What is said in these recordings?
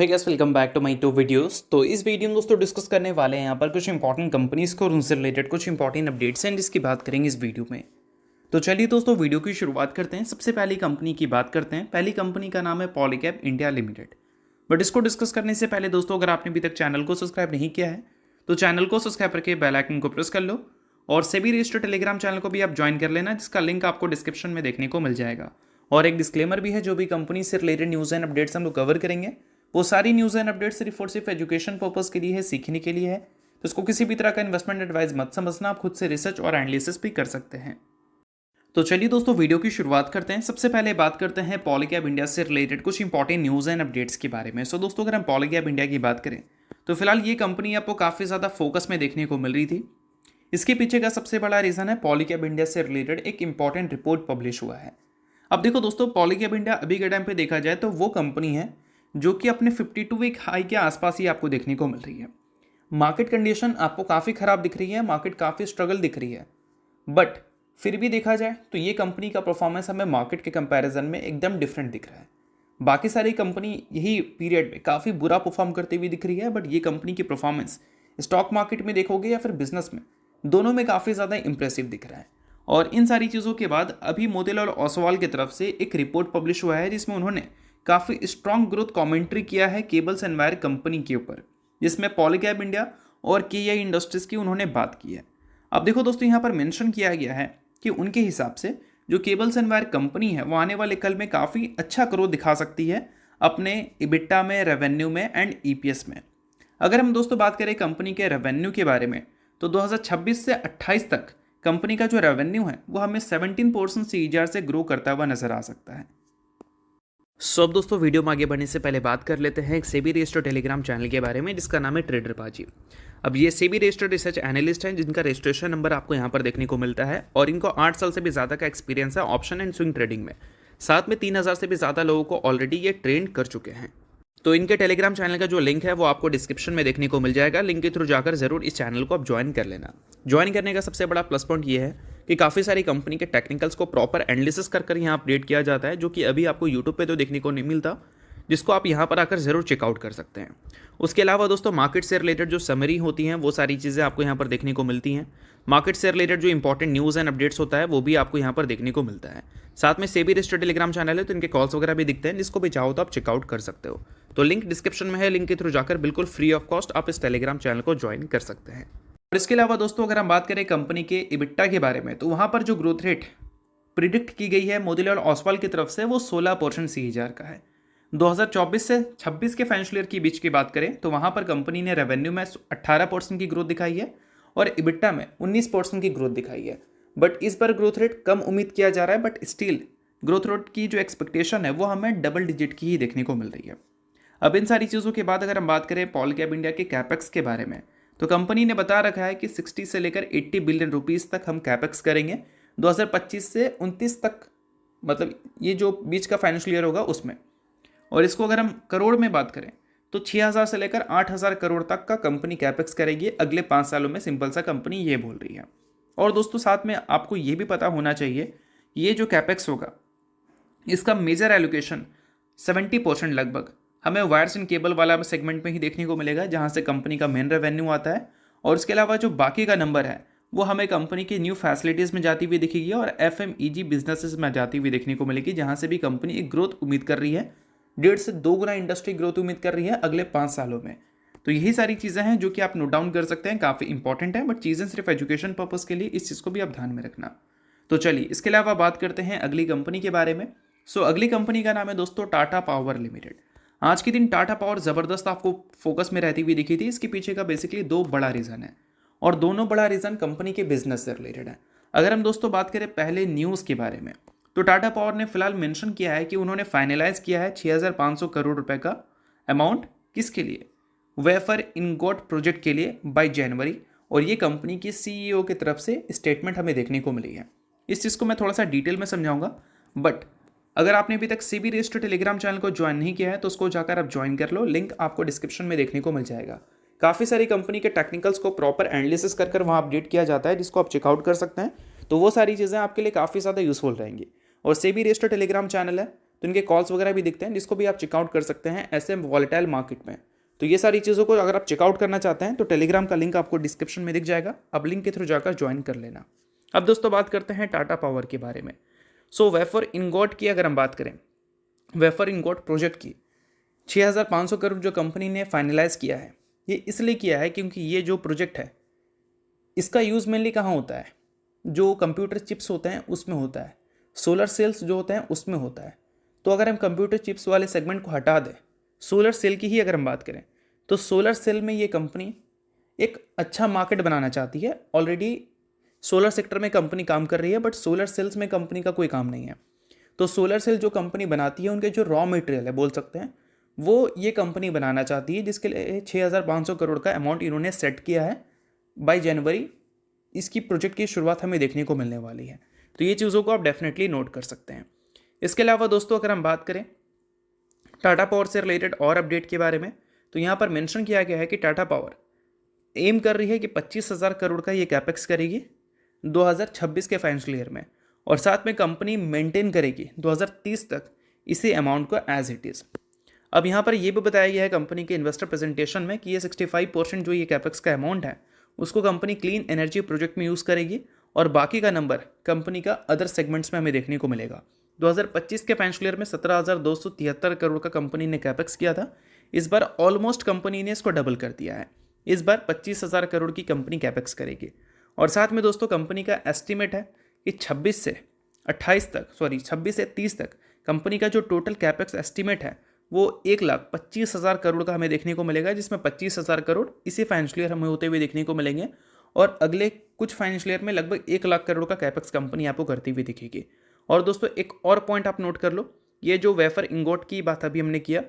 Hey guys, welcome back to my to videos. तो इस video में दोस्तों डिस्कस करने वाले हैं यहाँ पर कुछ इंपॉर्टेंट कंपनीज को और उनसे रिलेटेड कुछ इंपॉर्टेंट अपडेट्स हैं जिसकी बात करेंगे इस वीडियो में। तो चलिए दोस्तों वीडियो की शुरुआत करते हैं। सबसे पहली कंपनी की बात करते हैं। पहली कंपनी का नाम है पॉलीकैब इंडिया लिमिटेड। बट इसको डिस्कस करने से पहले दोस्तों, अगर आपने अभी तक चैनल को सब्सक्राइब नहीं किया है तो चैनल को सब्सक्राइब करके बेल आइकन को प्रेस कर लो और सेबी रजिस्टर्ड टेलीग्राम चैनल को भी आप ज्वाइन कर लेना, जिसका लिंक आपको डिस्क्रिप्शन में देखने को मिल जाएगा। और एक डिस्क्लेमर भी है, जो भी कंपनी से रिलेटेड न्यूज़ एंड अपडेट्स हम लोग कवर करेंगे वो सारी न्यूज़ एंड अपडेट्स सिर्फ और सिर्फ एजुकेशन पर्पस के लिए है, सीखने के लिए है। तो इसको किसी भी तरह का इन्वेस्टमेंट एडवाइस मत समझना, आप खुद से रिसर्च और एनालिसिस भी कर सकते हैं। तो चलिए दोस्तों वीडियो की शुरुआत करते हैं। सबसे पहले बात करते हैं पॉलीकैब इंडिया से रिलेटेड कुछ इंपॉर्टेंट न्यूज़ एंड अपडेट्स के बारे में। सो दोस्तों, अगर हम पॉलीकैब इंडिया की बात करें तो फिलहाल ये कंपनी आपको काफ़ी ज़्यादा फोकस में देखने को मिल रही थी। इसके पीछे का सबसे बड़ा रीज़न है पॉलीकैब इंडिया से रिलेटेड एक इंपॉर्टेंट रिपोर्ट पब्लिश हुआ है। अब देखो दोस्तों, पॉलीकैब इंडिया अभी के टाइम पे देखा जाए तो वो कंपनी है जो कि अपने 52 वीक हाई के आसपास ही आपको देखने को मिल रही है। मार्केट कंडीशन आपको काफ़ी ख़राब दिख रही है, मार्केट काफ़ी स्ट्रगल दिख रही है, बट फिर भी देखा जाए तो ये कंपनी का परफॉर्मेंस हमें मार्केट के कंपैरिजन में एकदम डिफरेंट दिख रहा है। बाकी सारी कंपनी यही पीरियड में काफ़ी बुरा परफॉर्म करती हुई दिख रही है, बट ये कंपनी की परफॉर्मेंस स्टॉक मार्केट में देखोगे या फिर बिजनेस में, दोनों में काफ़ी ज़्यादा इंप्रेसिव दिख रहा है। और इन सारी चीज़ों के बाद अभी मोतीलाल ओसवाल की तरफ से एक रिपोर्ट पब्लिश हुआ है जिसमें उन्होंने काफ़ी स्ट्रॉन्ग ग्रोथ कमेंट्री किया है केबल्स एंड वायर कंपनी के ऊपर, जिसमें पॉलीकैब इंडिया और केआई इंडस्ट्रीज़ की उन्होंने बात की है। अब देखो दोस्तों, यहाँ पर मेंशन किया गया है कि उनके हिसाब से जो केबल्स एंड वायर कंपनी है वो आने वाले कल में काफ़ी अच्छा ग्रोथ दिखा सकती है अपने इबिट्टा में, रेवेन्यू में एंड ईपीएस में। अगर हम दोस्तों बात करें कंपनी के रेवेन्यू के बारे में तो 2026 से 28 तक कंपनी का जो रेवेन्यू है वो हमें 17% CAGR से ग्रो करता हुआ नजर आ सकता है। अब दोस्तों, वीडियो में आगे बढ़ने से पहले बात कर लेते हैं एक सेबी रजिस्टर्ड टेलीग्राम चैनल के बारे में जिसका नाम है ट्रेडर बाजी। अब ये सेबी रजिस्टर्ड रिसर्च एनालिस्ट हैं जिनका रजिस्ट्रेशन नंबर आपको यहाँ पर देखने को मिलता है और इनको 8 साल से भी ज़्यादा का एक्सपीरियंस है ऑप्शन एंड स्विंग ट्रेडिंग में। साथ में 3000 से भी ज़्यादा लोगों को ऑलरेडी ये ट्रेन कर चुके हैं। तो इनके टेलीग्राम चैनल का जो लिंक है वो आपको डिस्क्रिप्शन में देखने को मिल जाएगा। लिंक के थ्रू जाकर जरूर इस चैनल को आप ज्वाइन कर लेना। ज्वाइन करने का सबसे बड़ा प्लस पॉइंट ये है कि काफ़ी सारी कंपनी के टेक्निकल्स को प्रॉपर एनालिसिस कर यहाँ अपडेट किया जाता है, जो कि अभी आपको यूट्यूब पे तो देखने को नहीं मिलता, जिसको आप यहाँ पर आकर ज़रूर चेकआउट कर सकते हैं। उसके अलावा दोस्तों, मार्केट से रिलेटेड जो समरी होती हैं वो सारी चीज़ें आपको यहाँ पर देखने को मिलती हैं। मार्केट से रिलेटेड जो इंपॉर्टेंट न्यूज़ एंड अपडेट्स होता है वो भी आपको यहाँ पर देखने को मिलता है। साथ में सेबी रजिस्टर्ड टेलीग्राम चैनल है तो इनके कॉल्स वगैरह भी दिखते हैं, जिसको भी चाहो तो आप चेकआउट कर सकते हो। तो लिंक डिस्क्रिप्शन में है, लिंक के थ्रू जाकर बिल्कुल फ्री ऑफ कॉस्ट आप इस टेलीग्राम चैनल को ज्वाइन कर सकते हैं। और इसके अलावा दोस्तों, अगर हम बात करें कंपनी के इबिट्टा के बारे में तो वहाँ पर जो ग्रोथ रेट प्रिडिक्ट की गई है मोतीलाल ओसवाल की तरफ से वो 16% CAGR का है। 2024 से 26 के फाइनेंशियल ईयर की बीच की बात करें तो वहाँ पर कंपनी ने रेवेन्यू में 18% की ग्रोथ दिखाई है और इबिट्टा में 19% की ग्रोथ दिखाई है। बट इस बार ग्रोथ रेट कम उम्मीद किया जा रहा है, बट स्टिल ग्रोथ रेट की जो एक्सपेक्टेशन है वो हमें डबल डिजिट की ही देखने को मिल रही है। अब इन सारी चीज़ों के बाद अगर हम बात करें पॉलीकैब इंडिया के कैपेक्स के बारे में तो कंपनी ने बता रखा है कि 60 से लेकर 80 बिलियन रुपीस तक हम कैपेक्स करेंगे 2025 से 29 तक, मतलब ये जो बीच का फाइनेंशियल ईयर होगा उसमें। और इसको अगर हम करोड़ में बात करें तो 6000 से लेकर 8000 करोड़ तक का कंपनी कैपेक्स करेगी अगले 5 सालों में। सिंपल सा कंपनी ये बोल रही है। और दोस्तों, साथ में आपको ये भी पता होना चाहिए ये जो कैपेक्स होगा इसका मेजर एलोकेशन 70% लगभग हमें वायर्स एंड केबल वाला सेगमेंट में ही देखने को मिलेगा, जहाँ से कंपनी का मेन रेवेन्यू आता है। और इसके अलावा जो बाकी का नंबर है वो हमें कंपनी की न्यू फैसिलिटीज़ में जाती हुई दिखेगी और FMEG बिजनेसेस में जाती हुई देखने को मिलेगी, जहाँ से भी कंपनी एक ग्रोथ उम्मीद कर रही है, 1.5 से 2 गुना इंडस्ट्री ग्रोथ उम्मीद कर रही है अगले 5 सालों में। तो यही सारी चीज़ें हैं जो कि आप नोट डाउन कर सकते हैं, काफ़ी इंपॉर्टेंट है, बट चीज़ें सिर्फ एजुकेशन पर्पज़ के लिए, इस चीज़ को भी आप ध्यान में रखना। तो चलिए इसके अलावा बात करते हैं अगली कंपनी के बारे में। अगली कंपनी का नाम है दोस्तों टाटा पावर लिमिटेड। आज के दिन टाटा पावर ज़बरदस्त आपको फोकस में रहती हुई दिखी थी। इसके पीछे का बेसिकली 2 बड़ा रीज़न है और दोनों बड़ा रीज़न कंपनी के बिजनेस से रिलेटेड है। अगर हम दोस्तों बात करें पहले न्यूज़ के बारे में तो टाटा पावर ने फिलहाल मेंशन किया है कि उन्होंने फाइनलाइज किया है 6500 करोड़ रुपए का अमाउंट, किसके लिए, वेफर इनगोट प्रोजेक्ट के लिए बाय जनवरी। और ये कंपनी की CEO की तरफ से स्टेटमेंट हमें देखने को मिली है। इस चीज़ को मैं थोड़ा सा डिटेल में समझाऊंगा, बट अगर आपने अभी तक सेबी रजिस्टर्ड टेलीग्राम चैनल को ज्वाइन नहीं किया है तो उसको जाकर आप ज्वाइन कर लो, लिंक आपको डिस्क्रिप्शन में देखने को मिल जाएगा। काफ़ी सारी कंपनी के टेक्निकल्स को प्रॉपर एनालिसिस कर वहाँ अपडेट किया जाता है, जिसको आप चेकआउट कर सकते हैं। तो वो सारी चीज़ें आपके लिए काफ़ी ज़्यादा यूजफुल रहेंगी। और सेबी रजिस्टर्ड टेलीग्राम चैनल है तो इनके कॉल्स वगैरह भी दिखते हैं, जिसको भी आप चेकआउट कर सकते हैं ऐसे वॉलेटाइल मार्केट में। तो ये सारी चीज़ों को अगर आप चेकआउट करना चाहते हैं तो टेलीग्राम का लिंक आपको डिस्क्रिप्शन में दिख जाएगा, आप लिंक के थ्रू जाकर ज्वाइन कर लेना। अब दोस्तों बात करते हैं टाटा पावर के बारे में। सो वेफर इंगोट की अगर हम बात करें, वेफर इंगोट प्रोजेक्ट की 6500 करोड़ जो कंपनी ने फाइनलाइज किया है, ये इसलिए किया है क्योंकि ये जो प्रोजेक्ट है इसका यूज़ मेनली कहाँ होता है, जो कंप्यूटर चिप्स होते हैं उसमें होता है, सोलर सेल्स जो होते हैं उसमें होता है। तो अगर हम कंप्यूटर चिप्स वाले सेगमेंट को हटा दें, सोलर सेल की ही अगर हम बात करें, तो सोलर सेल में ये कंपनी एक अच्छा मार्केट बनाना चाहती है। ऑलरेडी सोलर सेक्टर में कंपनी काम कर रही है, बट सोलर सेल्स में कंपनी का कोई काम नहीं है। तो सोलर सेल जो कंपनी बनाती है, उनके जो रॉ मटेरियल है बोल सकते हैं, वो ये कंपनी बनाना चाहती है, जिसके लिए 6500 करोड़ का अमाउंट इन्होंने सेट किया है बाय जनवरी। इसकी प्रोजेक्ट की शुरुआत हमें देखने को मिलने वाली है। तो ये चीज़ों को आप डेफिनेटली नोट कर सकते हैं। इसके अलावा दोस्तों अगर हम बात करें टाटा पावर से रिलेटेड और अपडेट के बारे में, तो यहाँ पर मेंशन किया गया है कि टाटा पावर एम कर रही है कि 25,000 करोड़ का ये कैपेक्स करेगी 2026 के फाइनेंशियल ईयर में, और साथ में कंपनी मेंटेन करेगी 2030 तक इसी अमाउंट को एज इट इज़। अब यहाँ पर यह भी बताया गया है कंपनी के इन्वेस्टर प्रेजेंटेशन में कि ये 65% जो ये कैपेक्स का अमाउंट है उसको कंपनी क्लीन एनर्जी प्रोजेक्ट में यूज़ करेगी, और बाकी का नंबर कंपनी का अदर सेगमेंट्स में हमें देखने को मिलेगा। 2025 के फाइनेंशियल ईयर में 17,273 करोड़ का कंपनी ने कैपेक्स किया था। इस बार ऑलमोस्ट कंपनी ने इसको डबल कर दिया है, इस बार 25,000 करोड़ की कंपनी कैपेक्स करेगी। और साथ में दोस्तों कंपनी का एस्टिमेट है कि 26 से 30 तक कंपनी का जो टोटल कैपेक्स एस्टिमेट है वो 1,25,000 करोड़ का हमें देखने को मिलेगा, जिसमें 25,000 करोड़ इसी फाइनेंशियल ईयर हमें होते हुए देखने को मिलेंगे, और अगले कुछ फाइनेंशियल ईयर में लगभग 1,00,000 करोड़ का कैपेक्स कंपनी आपको करती हुई दिखेगी। और दोस्तों एक और पॉइंट आप नोट कर लो, ये जो वेफर इंगोट की बात अभी हमने किया,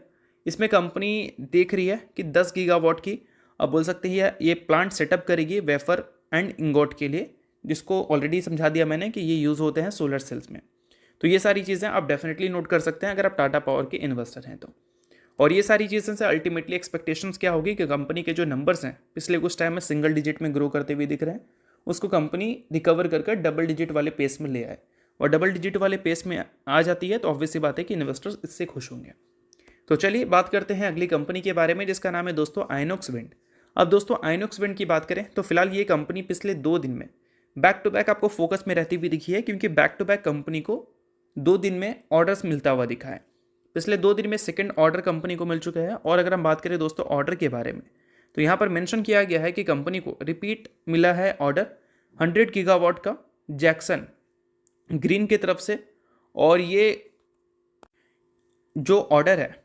इसमें कंपनी देख रही है कि 10 गीगावाट की अब बोल सकते हैं ये प्लांट सेटअप करेगी वेफर एंड इंगोट के लिए, जिसको ऑलरेडी समझा दिया मैंने कि ये यूज़ होते हैं सोलर सेल्स में। तो ये सारी चीज़ें आप डेफिनेटली नोट कर सकते हैं अगर आप टाटा पावर के इन्वेस्टर हैं तो। और ये सारी चीज़ें से अल्टीमेटली एक्सपेक्टेशंस क्या होगी कि कंपनी के जो नंबर्स हैं पिछले कुछ टाइम में सिंगल डिजिट में ग्रो करते हुए दिख रहे हैं, उसको कंपनी रिकवर कर डबल डिजिट वाले पेस में ले आए, और डबल डिजिट वाले पेस में आ जाती है तो ऑब्वियस सी बात है कि इन्वेस्टर्स इससे खुश होंगे। तो चलिए बात करते हैं अगली कंपनी के बारे में, जिसका नाम है दोस्तों आइनॉक्स विंड। अब दोस्तों आइनॉक्स विंड की बात करें तो फिलहाल ये कंपनी पिछले 2 दिन में बैक टू बैक आपको फोकस में रहती हुई दिखी है, क्योंकि बैक टू बैक कंपनी को 2 दिन में ऑर्डर्स मिलता हुआ दिखा है। पिछले 2 दिन में सेकंड ऑर्डर कंपनी को मिल चुका है। और अगर हम बात करें दोस्तों ऑर्डर के बारे में, तो यहाँ पर मेंशन किया गया है कि कंपनी को रिपीट मिला है ऑर्डर 100 गीगावाट का जैक्सन ग्रीन की तरफ से, और ये जो ऑर्डर है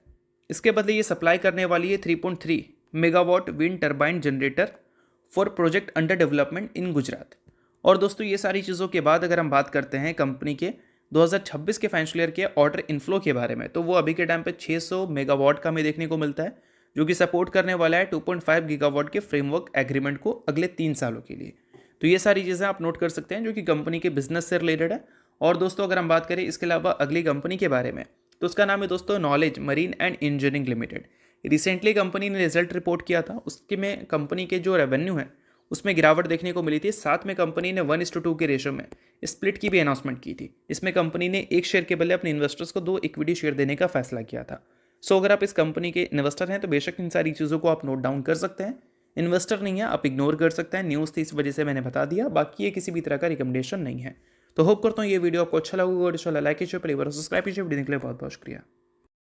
इसके बदले ये सप्लाई करने वाली है 3.3 megawatt wind turbine generator for project under development in Gujarat. और दोस्तों ये सारी चीज़ों के बाद अगर हम बात करते हैं कंपनी के 2026 के फाइनेंशियल ईयर के ऑर्डर इनफ्लो के बारे में, तो वो अभी के टाइम पे 600 मेगावाट का हमें देखने को मिलता है, जो कि सपोर्ट करने वाला है 2.5 गीगावाट के फ्रेमवर्क एग्रीमेंट को अगले 3 सालों के लिए। तो ये सारी चीज़ें आप नोट कर सकते हैं जो कि कंपनी के बिजनेस से रिलेटेड है। और दोस्तों अगर हम बात करें इसके अलावा अगली कंपनी के बारे में, तो उसका नाम है दोस्तों knowledge marine and engineering limited. Recently company ने रिजल्ट रिपोर्ट किया था, उसके में कंपनी के जो रेवेन्यू है उसमें गिरावट देखने को मिली थी। साथ में कंपनी ने 1:2 के रेशो में स्प्लिट की भी अनाउंसमेंट की थी। इसमें कंपनी ने एक शेयर के बदले अपने इन्वेस्टर्स को 2 इक्विटी शेयर देने का फैसला किया था। सो अगर आप इस कंपनी के इन्वेस्टर हैं तो बेशक इन सारी चीज़ों को आप नोट डाउन कर सकते हैं। इन्वेस्टर नहीं है आप इग्नोर कर सकते हैं, न्यूज़ थी इस वजह से मैंने बता दिया, बाकी ये किसी भी तरह का रिकमेंडेशन नहीं है। तो होप करता हूँ ये वीडियो आपको अच्छा लगा, लाइक कीजिए, सब्सक्राइब कीजिए। वीडियो के लिए बहुत बहुत शुक्रिया।